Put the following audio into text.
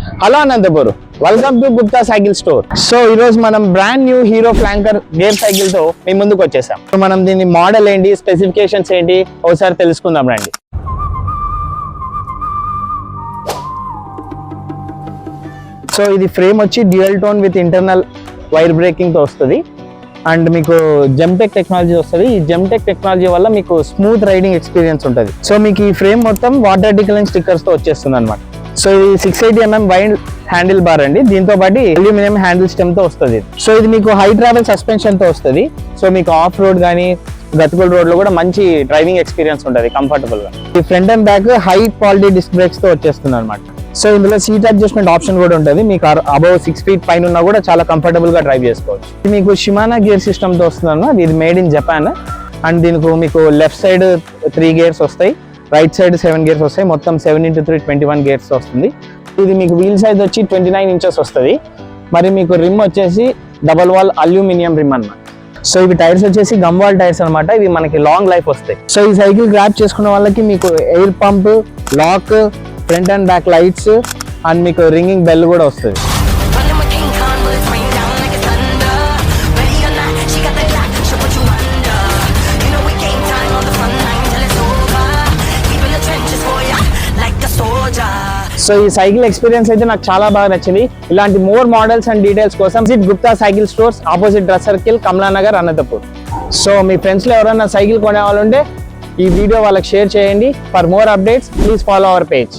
Hello Anantapur, welcome to Gupta cycle store. So ఈ రోజు మనం brand new hero ఫ్లాంకర్ gear cycle తో మీ ముందుకు వచ్చేసాం. మనం దీని మోడల్ ఏంటి, స్పెసిఫికేషన్స్ ఏంటి ఒకసారి తెలుసుకుందాం రండి. సో ఇది ఫ్రేమ్ వచ్చి dual tone with internal wire breaking తో వస్తుంది అండ్ మీకు జెమ్టెక్ టెక్నాలజీ వస్తుంది. ఈ జెమ్టెక్ టెక్నాలజీ వల్ల మీకు స్మూత్ రైడింగ్ ఎక్స్పీరియన్స్ ఉంటుంది. సో మీకు ఈ ఫ్రేమ్ మొత్తం వాటర్ డిక్లైన్ స్టిక్కర్స్ తో వచ్చేస్తుంది అనమాట. సో ఇది 680mm వైడ్ హ్యాండిల్ బార్ అండి, దీంతో పాటు అల్యూమినియం హ్యాండిల్ స్టెమ్ తో వస్తుంది. సో ఇది మీకు హై ట్రావెల్ సస్పెన్షన్ తో వస్తుంది. సో మీకు ఆఫ్ రోడ్ కానీ గతుకుల రోడ్ లో కూడా మంచి డ్రైవింగ్ ఎక్స్పీరియన్స్ ఉంటుంది కంఫర్టబుల్ గా. ఈ front and back high quality disc brakes తో వచ్చేస్తుంది అనమాట. సో ఇందులో సీట్ అడ్జస్ట్మెంట్ ఆప్షన్ కూడా ఉంటుంది. మీకు అబౌవ్ 6 feet పైన ఉన్నా కూడా చాలా కంఫర్టబుల్ గా డ్రైవ్ చేసుకోవచ్చు. మీకు షిమానా గేర్ సిస్టమ్ తో వస్తుంది అన్నమాట. ఇది మేడ్ ఇన్ జపాన్ అండ్ దీనికి మీకు లెఫ్ట్ సైడ్ 3 gears వస్తాయి, రైట్ సైడ్ 7 gears వస్తాయి. మొత్తం 7x3 21 gears వస్తుంది. ఇది మీకు వీల్ సైజ్ వచ్చి 29 inches వస్తుంది. మరి మీకు రిమ్ వచ్చేసి డబల్ వాల్ అల్యూమినియం రిమ్ అన్నమాట. సో ఇవి టైర్స్ వచ్చేసి గమ్ వాల్ టైర్స్ అనమాట. ఇవి మనకి లాంగ్ లైఫ్ వస్తాయి. సో ఈ సైకిల్ గ్రాప్ చేసుకున్న వాళ్ళకి మీకు air pump, lock, front and back lights and మీకు రింగింగ్ బెల్ కూడా వస్తుంది. సో ఈ సైకిల్ ఎక్స్పీరియన్స్ అయితే నాకు చాలా బాగా నచ్చింది. ఇలాంటి మోర్ మోడల్స్ అండ్ డీటెయిల్స్ కోసం visit Gupta cycle stores, opposite dress circle, Kamalanagar, Anantapur. So మీ ఫ్రెండ్స్ లో ఎవరైనా సైకిల్ కొనే వాళ్ళు ఉంటే ఈ వీడియో వాళ్ళకి షేర్ చేయండి. For more updates please follow our page.